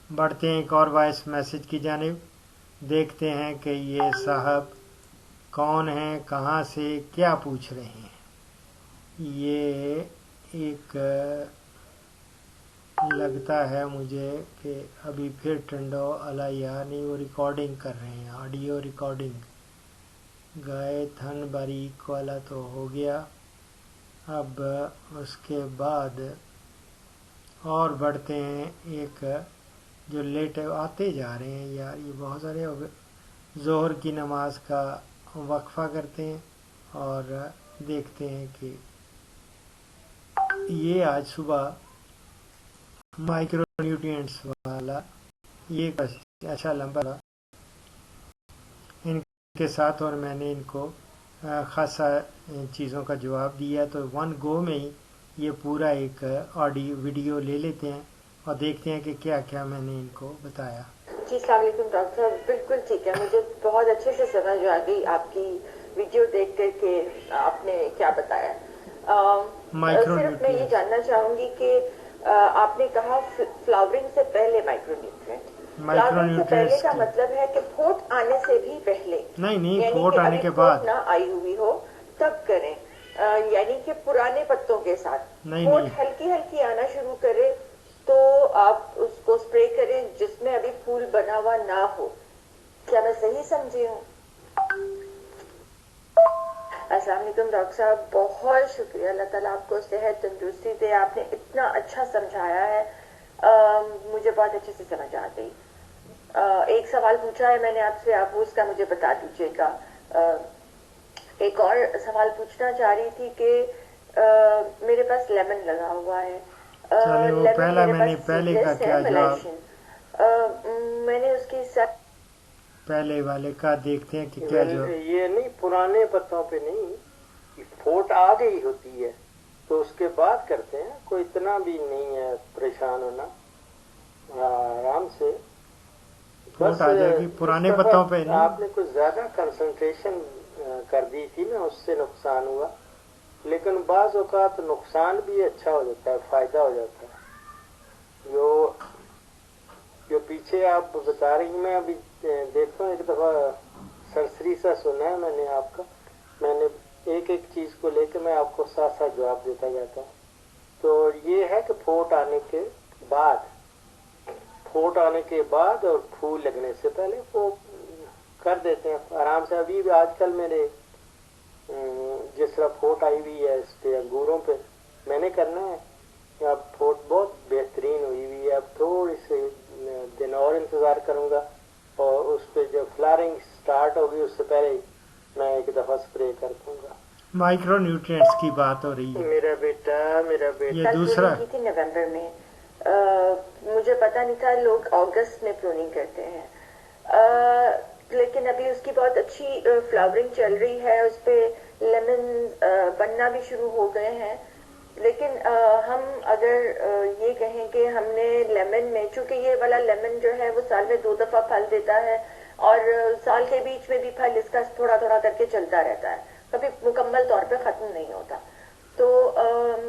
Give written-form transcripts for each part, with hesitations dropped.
بڑھتے ہیں ایک اور وائس میسج کی جانب. دیکھتے ہیں کہ یہ صاحب کون ہیں, کہاں سے, کیا پوچھ رہے ہیں. یہ ایک لگتا ہے مجھے کہ ابھی پھر ٹنڈو علیہ نہیں, وہ ریکارڈنگ کر رہے ہیں, آڈیو ریکارڈنگ. گائے تھن باریک والا تو ہو گیا. اب اس کے بعد اور بڑھتے ہیں ایک جو لیٹ آتے جا رہے ہیں یار, یہ بہت سارے ہو گئے. ظہر کی نماز کا وقفہ کرتے ہیں اور دیکھتے ہیں کہ یہ آج صبح مائکرو نیوٹرینٹس والا یہ اچھا لمبا تھا ان کے ساتھ, اور میں نے ان کو خاصا چیزوں کا جواب دیا. تو ون گو میں ہی یہ پورا ایک آڈیو ویڈیو لے لیتے ہیں اور دیکھتے ہیں کہ کیا کیا میں نے ان کو بتایا. جی السلام علیکم ڈاکٹر صاحب. بالکل ٹھیک ہے, مجھے بہت اچھے سے سمجھ آ گئی آپ کی ویڈیو دیکھ کر کے آپ نے کیا بتایا. صرف میں یہ جاننا چاہوں گی کہ آپ نے کہا فلاورنگ سے پہلے مائکرو نیوٹرینٹ. فلاورنگ سے پہلے کا مطلب ہے کہ پھوٹ آنے سے بھی پہلے, نہیں, یعنی پھوٹ کہ آنے ابھی کے پھوٹ بعد نہ آئی ہوئی ہو تب کریں, یعنی کہ پرانے پتوں کے ساتھ پھوٹ ہلکی ہلکی آنا شروع کرے تو آپ اس کو اسپرے کریں جس میں ابھی پھول بنا ہوا نہ ہو. کیا میں صحیح سمجھی ہوں؟ السلام علیکم ڈاکٹر صاحب, بہت شکریہ. اللہ تعالیٰ آپ کو صحت تندرستی دے. آپ نے اتنا اچھا سمجھایا ہے, مجھے بہت اچھے سے سمجھ آ گئی. ایک سوال پوچھا ہے میں نے آپ سے, آپ اس کا مجھے بتا دیجیے گا. ایک اور سوال پوچھنا چاہ رہی تھی کہ میرے پاس لیمن لگا ہوا ہے. لیمن میرے پاس سیڈلیس ہے, ملائشن. میں نے اس کی پہلے والے کا دیکھتے ہیں کہ کیا جو یہ نہیں, پرانے پتوں پہ نہیں, پھوٹ آ گئی ہوتی ہے تو اس کے بعد کرتے ہیں. کوئی اتنا بھی نہیں ہے پریشان ہونا, آرام سے. پھوٹ آ جائے گی پرانے پتوں پہ نہیں. آپ نے کچھ زیادہ کنسنٹریشن کر دی تھی نا, اس سے نقصان ہوا. لیکن بعض اوقات نقصان بھی اچھا ہو جاتا ہے, فائدہ ہو جاتا ہے. جو پیچھے آپ بتا رہی, میں ابھی دیکھتا ہوں, ایک دفعہ سرسری سا سنا ہے میں نے آپ کا. میں نے ایک ایک چیز کو لے کے میں آپ کو ساتھ ساتھ جواب دیتا جاتا ہوں. تو یہ ہے کہ پھوٹ آنے کے بعد اور پھول لگنے سے پہلے وہ کر دیتے ہیں آرام سے. ابھی بھی آج کل میرے جس طرح پھوٹ آئی ہوئی ہے اس پہ انگوروں پہ, میں نے کرنا ہے. اب پھوٹ بہت بہترین ہوئی ہوئی ہے. اب تھوڑی سی دن اور انتظار کروں گا, اور اس پہ جب فلارنگ سٹارٹ ہوگی اس سے پہلے میں ایک دفعہ سپرے کر دوں گا. مائکرو نیوٹرینٹس کی بات ہو رہی ہے. میرا بیٹا یہ دوسرا کی تھی نومبر میں, مجھے پتا نہیں تھا لوگ اگست میں پروننگ کرتے ہیں, لیکن ابھی اس کی بہت اچھی فلاورنگ چل رہی ہے. اس پہ لیمن بننا بھی شروع ہو گئے ہیں. لیکن ہم اگر یہ کہیں کہ ہم نے لیمن میں, چونکہ یہ والا لیمن جو ہے وہ سال میں 2 دفعہ پھل دیتا ہے اور سال کے بیچ میں بھی پھل اس کا تھوڑا تھوڑا کر کے چلتا رہتا ہے, کبھی مکمل طور پہ ختم نہیں ہوتا. تو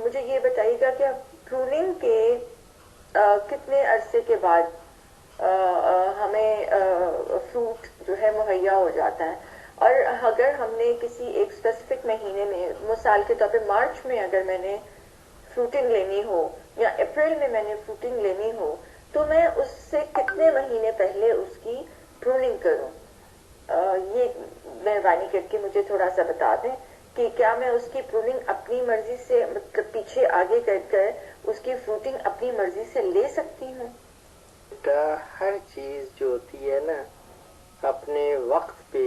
مجھے یہ بتائیے گا کہ پروننگ کے کتنے عرصے کے بعد ہمیں فروٹ جو ہے مہیا ہو جاتا ہے. اور اگر ہم نے کسی ایک اسپیسیفک مہینے میں, مثال کے طور پہ مارچ میں اگر میں نے فروٹنگ لینی ہو یا اپریل میں میں نے فروٹنگ لینی ہو, تو میں اس سے کتنے مہینے پہلے اس کی پروننگ کروں؟ یہ مہربانی کر کے مجھے تھوڑا سا بتا دیں کہ کیا میں اس کی پروننگ اپنی مرضی سے, مطلب پیچھے آگے کر کر اس کی فروٹنگ اپنی مرضی سے لے سکتی ہوں؟ ہر چیز جو ہوتی ہے نا اپنے وقت پہ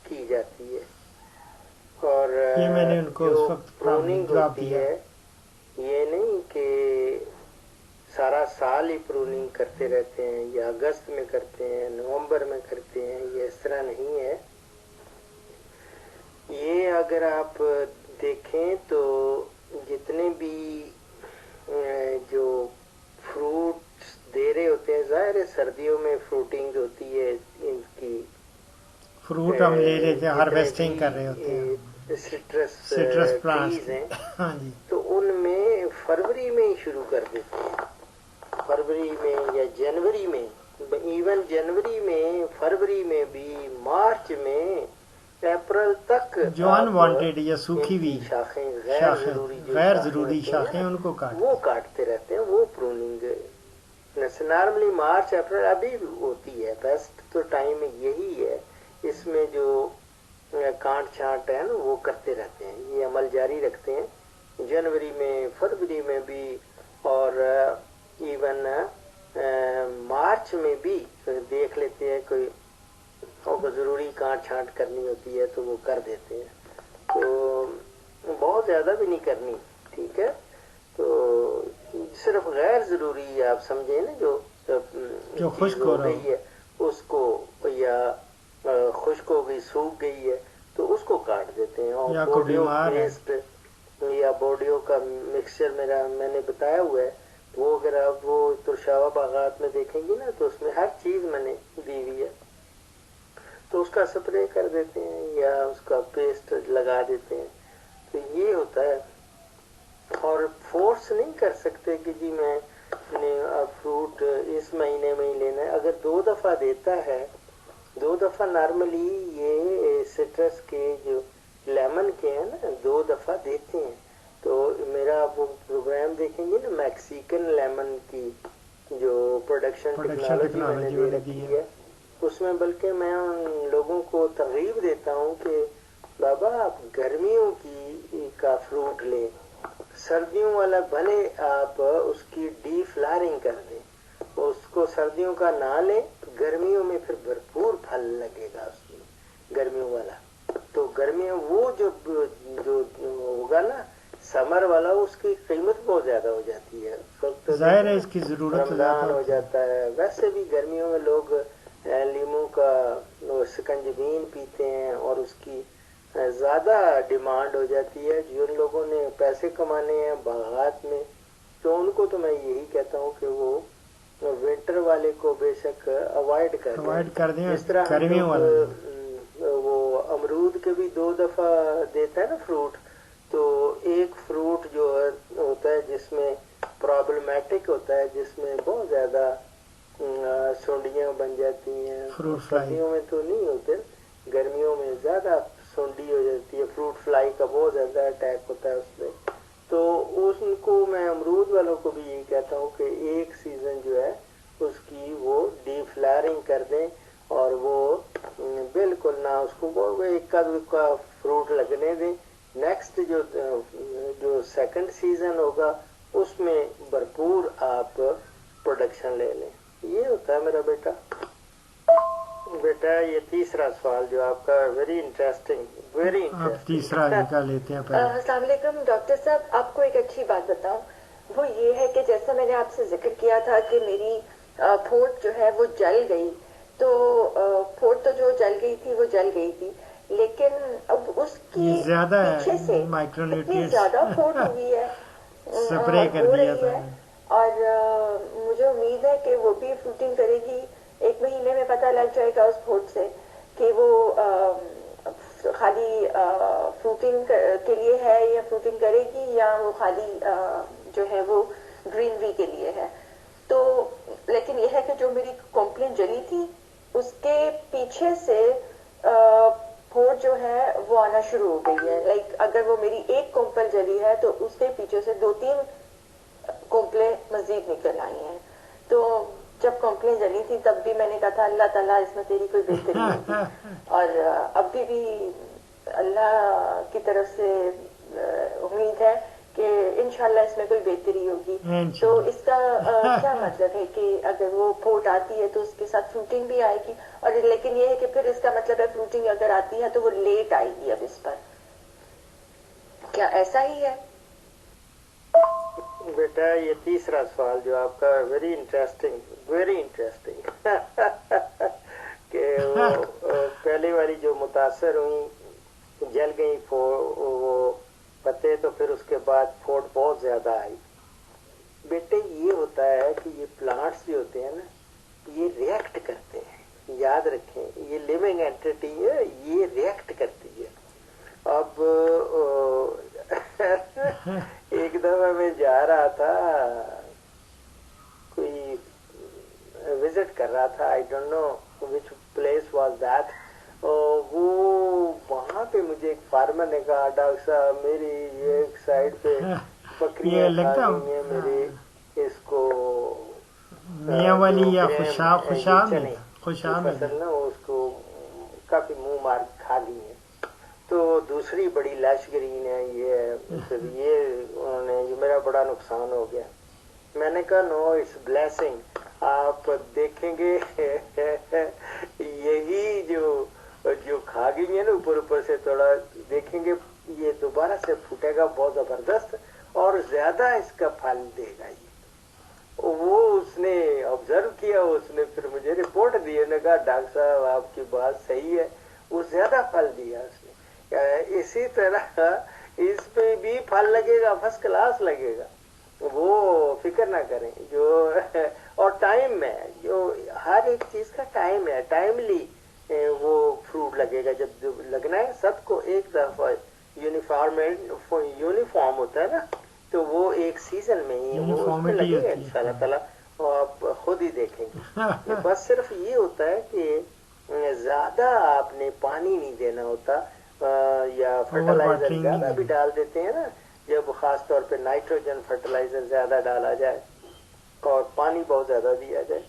کی جاتی ہے, اور یہ میں نے ان کو اس وقت پروننگ جواب ہوتی دیا. ہے یہ نہیں کہ سارا سال ہی پروننگ کرتے رہتے ہیں, یا اگست میں کرتے ہیں, نومبر میں کرتے ہیں, یہ اس طرح نہیں ہے. یہ اگر آپ دیکھیں تو جتنے بھی جو فروٹس دے رہے ہوتے ہیں, ظاہر ہے سردیوں میں فروٹنگ ہوتی ہے ان کی, فروٹ ہم لے لیتے ہیں, ہارویسٹنگ کر رہے ہوتے ہیں, سٹرس پلانٹس ہیں, ہاں جی, تو ان میں فروری میں ہی شروع کر دیتے ہیں. فروری میں یا جنوری میں ایون جنوری میں، فروری میں بھی، مارچ میں، اپریل تک جو ان وانٹیڈ یا سوکھی ہوئی شاخیں غیر ضروری شاخیں ان کو وہ کاٹتے رہتے ہیں، وہ پروننگ نارملی مارچ اپریل ابھی ہوتی ہے. بیسٹ تو ٹائم یہی ہے، اس میں جو کانٹ چھانٹ ہے نا وہ کرتے رہتے ہیں، یہ عمل جاری رکھتے ہیں جنوری میں، فروری میں بھی، اور ایون مارچ میں بھی دیکھ لیتے ہیں کوئی ضروری کانٹ چھانٹ کرنی ہوتی ہے تو وہ کر دیتے ہیں. تو بہت زیادہ بھی نہیں کرنی، ٹھیک ہے. تو صرف غیر ضروری آپ سمجھیں نا، جو خشک ہو گئی ہے اس کو، یا خشک ہو گئی، سوکھ گئی ہے تو اس کو کاٹ دیتے ہیں. اور بورڈیو پیسٹ یا بورڈیو کا مکسچر میں نے بتایا ہوا ہے، وہ اگر آپ وہ ترشاوا باغات میں دیکھیں گی نا تو اس میں ہر چیز میں نے دی ہوئی ہے، تو اس کا سپرے کر دیتے ہیں یا اس کا پیسٹ لگا دیتے ہیں. تو یہ ہوتا ہے. اور فورس نہیں کر سکتے کہ جی میں فروٹ اس مہینے میں ہی لینا ہے. اگر 2 دفعہ دیتا ہے، 2 دفعہ نارملی یہ سٹرس کے جو لیمن کے ہیں نا 2 دفعہ دیتے ہیں. تو میرا وہ پروگرام دیکھیں گے نا میکسیکن لیمن کی جو پروڈکشن ٹیکنالوجی میں نے دے رکھی ہے، اس میں بلکہ میں ان لوگوں کو ترغیب دیتا ہوں کہ بابا آپ گرمیوں کا فروٹ لیں، سردیوں والا بھلے آپ اس کی ڈی فلارنگ کر دیں، اس کو سردیوں کا نہ لیں، گرمیوں میں پھر بھرپور پھل لگے گا اس میں گرمیوں والا. تو گرمیوں وہ جو ہوگا نا سمر والا، اس کی قیمت بہت زیادہ ہو جاتی ہے، ظاہر ہے اس کی ضرورت رمضان ہو جاتا ہے. ویسے بھی گرمیوں میں لوگ لیموں کا سکنجبین پیتے ہیں اور اس کی زیادہ ڈیمانڈ ہو جاتی ہے. جن لوگوں نے پیسے کمانے ہیں باغات میں تو ان کو تو میں یہی کہتا ہوں کہ وہ ونٹر والے کو بے شک اوائڈ کر دیں. جس طرح وہ امرود کے بھی 2 دفعہ دیتا ہے نا فروٹ، تو ایک فروٹ جو ہوتا ہے جس میں پرابلمیٹک ہوتا ہے، جس میں بہت زیادہ سونڈیاں بن جاتی ہیں، سردیوں میں تو نہیں ہوتے، گرمیوں میں زیادہ سونڈی ہو جاتی ہے، فروٹ فلائی کا بہت زیادہ اٹیک ہوتا ہے اس میں. تو ان کو میں امرود والوں کو بھی یہی کہتا ہوں کہ ایک سیزن جو ہے اس کی وہ ڈی فلائرنگ کر دیں، اور وہ بالکل نہ اس کو ایک کا فروٹ لگنے دیں. نیکسٹ جو سیکنڈ سیزن ہوگا اس میں بھرپور آپ پروڈکشن لے لیں. یہ ہوتا ہے میرا بیٹا. یہ تیسرا سوال جو آپ کا ویری انٹرسٹنگ تیسرا کا لیتے ہیں. السلام علیکم ڈاکٹر صاحب، آپ کو ایک اچھی بات بتاؤں، وہ یہ ہے کہ جیسا میں نے آپ سے ذکر کیا تھا کہ میری پھوٹ جو ہے وہ جل گئی، تو پھوٹ تو جو جل گئی تھی وہ جل گئی تھی، لیکن اب اس کی پیچھے سے اتنی زیادہ پھوٹ ہوئی ہے سپرے کر دیا تھا، اور مجھے امید ہے کہ وہ بھی فروٹنگ کرے گی. 1 مہینے میں پتہ لگ جائے گا اس پھوٹ سے کہ وہ خالی فروٹنگ کے لیے ہے یا فروٹنگ کرے گی، یا وہ خالی جو ہے وہ گرینری کے لیے ہے. تو لیکن یہ ہے کہ جو میری کمپلین جلی تھی اس کے پیچھے سے پھوٹ جو ہے وہ آنا شروع ہو گئی ہے. لائک اگر وہ میری ایک کمپل جلی ہے تو اس کے پیچھے سے 2-3 کمپلیں مزید نکل آئی ہیں. تو جب کمپلین جلی تھی تب بھی میں نے کہا تھا اللہ تعالیٰ اس میں تیری کوئی بہتری ہوگی، اور اب بھی اللہ کی طرف سے امید ہے کہ انشاءاللہ اس میں کوئی بہتری ہوگی. تو اس کا کیا مطلب ہے کہ اگر وہ پھوٹ آتی ہے تو اس کے ساتھ فروٹنگ بھی آئے گی، اور لیکن یہ ہے کہ پھر اس کا مطلب ہے فروٹنگ اگر آتی ہے تو وہ لیٹ آئے گی. اب اس پر کیا ایسا ہی ہے؟ بیٹا یہ تیسرا سوال جو آپ کا ویری انٹرسٹنگ کہ وہ پہلی والی جو متاثر ہوئی جل گئی وہ پتے، تو پھر اس کے بعد پھوٹ بہت زیادہ آئی. بیٹے یہ ہوتا ہے کہ یہ پلانٹس جو ہوتے ہیں نا یہ ریئیکٹ کرتے ہیں، یاد رکھیں یہ لیونگ اینٹیٹی ہے، یہ ریئیکٹ کرتی ہے. اب ایک دفعہ میں جا رہا تھا کوئی وزٹ وزٹ کر رہا تھا, I don't know which place was that. وہ وہاں پہ مجھے ایک فارمر نے کہا ڈاکٹر صاحب میری یہ ایک سائڈ پہ بکریاں کھا گئی ہیں میری اس کو میاں والی یا خوشام فصل نا اس کو کافی منہ مار کھا لی ہیں, تو دوسری بڑی لش گرین ہے یہ انہوں نے یہ میرا بڑا نقصان ہو گیا. میں نے کہا نو اٹس بلیسنگ, آپ دیکھیں گے یہی جو کھا گئی ہے نا اوپر سے تھوڑا دیکھیں گے یہ دوبارہ سے پھوٹے گا بہت زبردست اور زیادہ اس کا پھل دے گا. وہ اس نے آبزرو کیا, اس نے پھر مجھے رپورٹ دی, نے کہا ڈاکٹر صاحب آپ کی بات صحیح ہے, وہ زیادہ پھل دیا اس نے. اسی طرح اس پہ بھی پھل لگے گا, فرسٹ کلاس لگے گا, وہ فکر نہ کریں. جو اور ٹائم میں جو ہر ایک چیز کا ٹائم ہے, ٹائملی وہ فروٹ لگے گا. جب لگنا ہے سب کو ایک دفعہ یونیفارم ہوتا ہے نا, تو وہ ایک سیزن میں ہی وہ اس میں لگے گا ان شاء اللہ تعالیٰ, آپ خود ہی دیکھیں گے. بس صرف یہ ہوتا ہے کہ زیادہ آپ نے پانی نہیں دینا ہوتا, یا فرٹیلائزر زیادہ بھی ڈال دیتے ہیں نا, جب خاص طور پہ نائٹروجن فرٹیلائزر زیادہ ڈالا جائے اور پانی بہت زیادہ دیا جائے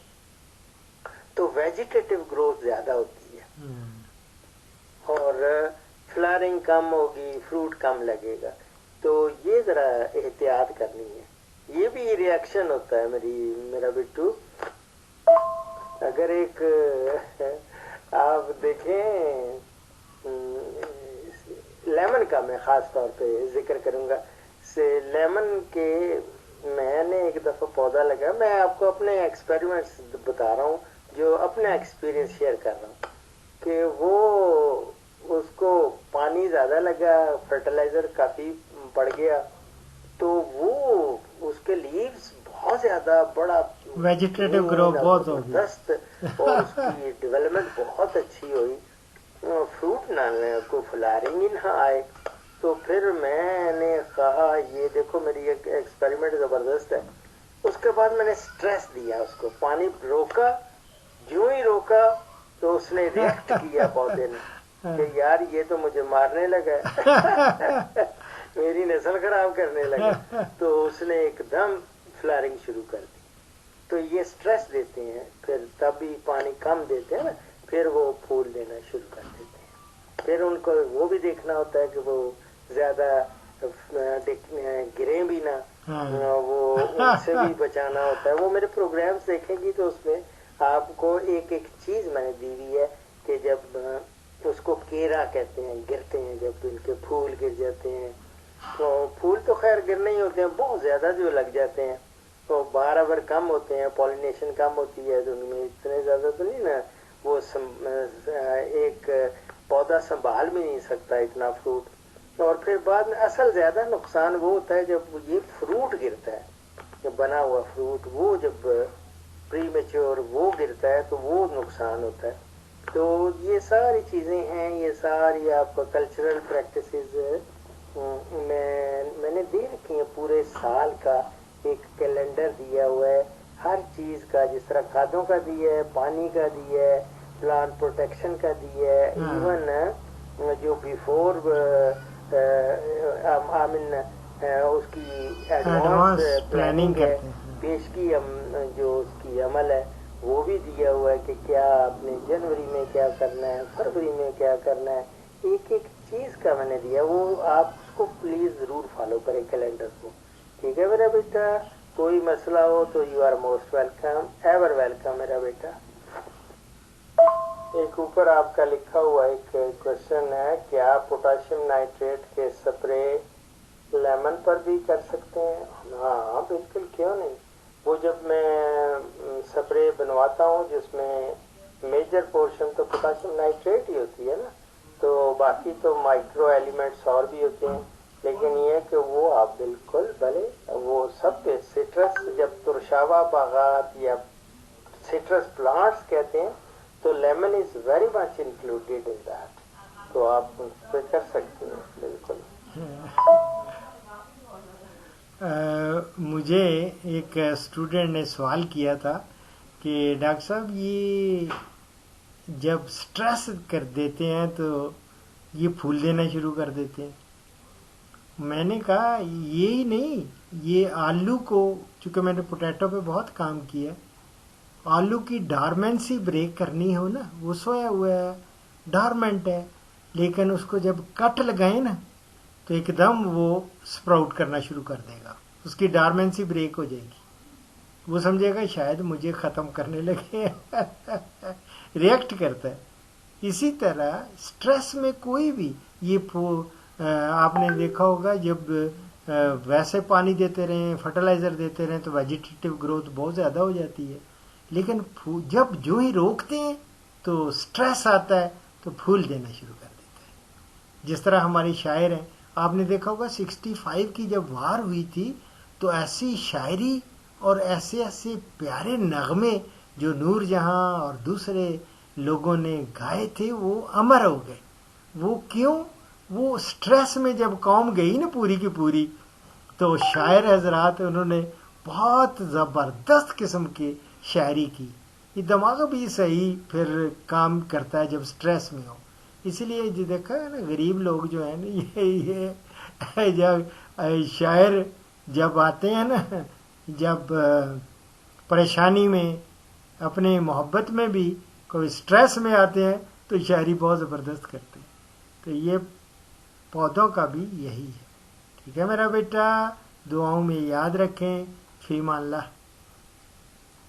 تو ویجیٹیٹو گروتھ زیادہ ہوتی ہے اور فلارنگ کم ہوگی, فروٹ کم لگے گا. تو یہ ذرا احتیاط کرنی ہے. یہ بھی ریئیکشن ہوتا ہے میرا بٹو. اگر ایک آپ دیکھیں لیمن کا میں خاص طور پہ ذکر کروں گا. لیمن کے میں نے ایک دفعہ پودا لگا, میں آپ کو اپنے ایکسپیریمنٹس بتا رہا ہوں, جو اپنا ایکسپیرئنس شیئر کر رہا ہوں, کہ وہ اس کو پانی زیادہ لگا, فرٹیلائزر کافی بڑھ گیا, تو وہ اس کے لیوز بہت زیادہ بڑا ویجیٹیٹو گرو بہت زبردست اور اس کی ڈیولپمنٹ بہت اچھی ہوئی, فروٹ نہ کوئی فلارنگ ہی نہ آئے. تو پھر میں نے کہا یہ دیکھو میری ایک ایکسپیریمنٹ زبردست ہے. اس کے بعد میں نے سٹریس دیا اس کو, پانی روکا, جو ہی روکا تو اس نے ریئیکٹ کیا پودے نے کہ یار یہ تو مجھے مارنے لگا میری نسل خراب کرنے لگا. تو اس نے ایک دم فلارنگ شروع کر دی. تو یہ سٹریس دیتے ہیں, پھر تبھی پانی کم دیتے ہیں نا, پھر وہ پھول دینا شروع کر دیتے ہیں. پھر ان کو وہ بھی دیکھنا ہوتا ہے کہ وہ زیادہ گریں بھی نہ, وہ ان سے بھی بچانا ہوتا ہے. وہ میرے پروگرامز دیکھیں گی تو اس میں آپ کو ایک ایک چیز میں نے دی ہوئی ہے کہ جب اس کو کیرا کہتے ہیں, گرتے ہیں جب ان کے پھول گر جاتے ہیں, تو پھول تو خیر گرنے ہی ہوتے ہیں, بہت زیادہ جو لگ جاتے ہیں تو باہر اگر کم ہوتے ہیں, پالینیشن کم ہوتی ہے تو ان میں اتنے زیادہ تو نہیں نا, وہ ایک پودا سنبھال بھی نہیں سکتا اتنا فروٹ. اور پھر بعد میں اصل زیادہ نقصان وہ ہوتا ہے جب یہ فروٹ گرتا ہے, جب بنا ہوا فروٹ وہ جب پری میچور وہ گرتا ہے تو وہ نقصان ہوتا ہے. تو یہ ساری چیزیں ہیں, یہ ساری آپ کا کلچرل پریکٹسز میں نے دے رکھی ہیں. پورے سال کا ایک کیلنڈر دیا ہوا ہے ہر چیز کا, جس طرح کھادوں کا دیا ہے, پانی کا دیا ہے, پلانٹ پروٹیکشن کا دیا ہے, ایون جو بیفور اس کی ایڈوانس پلاننگ ہے, پیشگی جو اس کی عمل ہے وہ بھی دیا ہوا ہے کہ کیا آپ نے جنوری میں کیا کرنا ہے, فروری میں کیا کرنا ہے, ایک ایک چیز کا میں نے دیا. وہ آپ اس کو پلیز ضرور فالو کریں کیلنڈر کو, ٹھیک ہے میرا بیٹا. کوئی مسئلہ ہو تو you are most welcome, ever welcome میرا بیٹا. ایک اوپر آپ کا لکھا ہوا ایک کوشچن ہے, کیا پوٹاشیم نائٹریٹ کے سپرے لیمن پر بھی کر سکتے ہیں؟ ہاں بالکل, کیوں نہیں. وہ جب میں سپرے بنواتا ہوں جس میں میجر پورشن تو پوٹاشیم نائٹریٹ ہی ہوتی ہے نا, تو باقی تو مائکرو ایلیمنٹس اور بھی ہوتے ہیں, لیکن یہ کہ وہ آپ بالکل بھلے وہ سب پہ سٹرس, جب ترشاوا باغات یا سٹرس پلانٹس کہتے ہیں تو lemon is very much included in that, تو آپ اس پہ کر سکتے ہیں بالکل. مجھے ایک اسٹوڈنٹ نے سوال کیا تھا کہ ڈاکٹر صاحب یہ جب سٹریس کر دیتے ہیں تو یہ پھول دینا شروع کر دیتے ہیں۔ میں نے کہا یہی نہیں، یہ آلو کو، چونکہ میں نے پوٹیٹو پہ بہت کام کیا، آلو کی ڈارمنسی بریک کرنی ہو نا، وہ سویا ہوا ہے، ڈارمنٹ ہے، لیکن اس کو جب کٹ لگائیں نا تو ایک دم وہ سپراؤٹ کرنا شروع کر دے گا، اس کی ڈارمنسی بریک ہو جائے گی، وہ سمجھے گا شاید مجھے ختم کرنے لگے ریئیکٹ کرتا ہے۔ اسی طرح سٹریس میں کوئی بھی یہ آپ نے دیکھا ہوگا جب ویسے پانی دیتے رہیں، فرٹیلائزر دیتے رہیں تو ویجیٹیو گروتھ بہت زیادہ ہو جاتی ہے، لیکن جب جو ہی روکتے ہیں تو سٹریس آتا ہے تو پھول دینا شروع کر دیتا ہے۔ جس طرح ہمارے شاعر ہیں، آپ نے دیکھا ہوگا 65 کی جب وار ہوئی تھی تو ایسی شاعری اور ایسے ایسے پیارے نغمے جو نور جہاں اور دوسرے لوگوں نے گائے تھے وہ امر ہو گئے۔ وہ کیوں؟ وہ سٹریس میں جب قوم گئی نا پوری کی پوری، تو شاعر حضرات انہوں نے بہت زبردست قسم کی شاعری کی۔ یہ دماغ بھی صحیح پھر کام کرتا ہے جب سٹریس میں ہو۔ اسی لیے جو دیکھا ہے نا غریب لوگ جو ہیں نا یہ جب شاعر جب آتے ہیں نا، جب پریشانی میں، اپنے محبت میں بھی، کوئی سٹریس میں آتے ہیں تو شاعری بہت زبردست کرتے ہیں۔ تو یہ پودوں کا بھی یہی ہے۔ ٹھیک ہے میرا بیٹا، دعاؤں میں یاد رکھیں، فی امان اللہ۔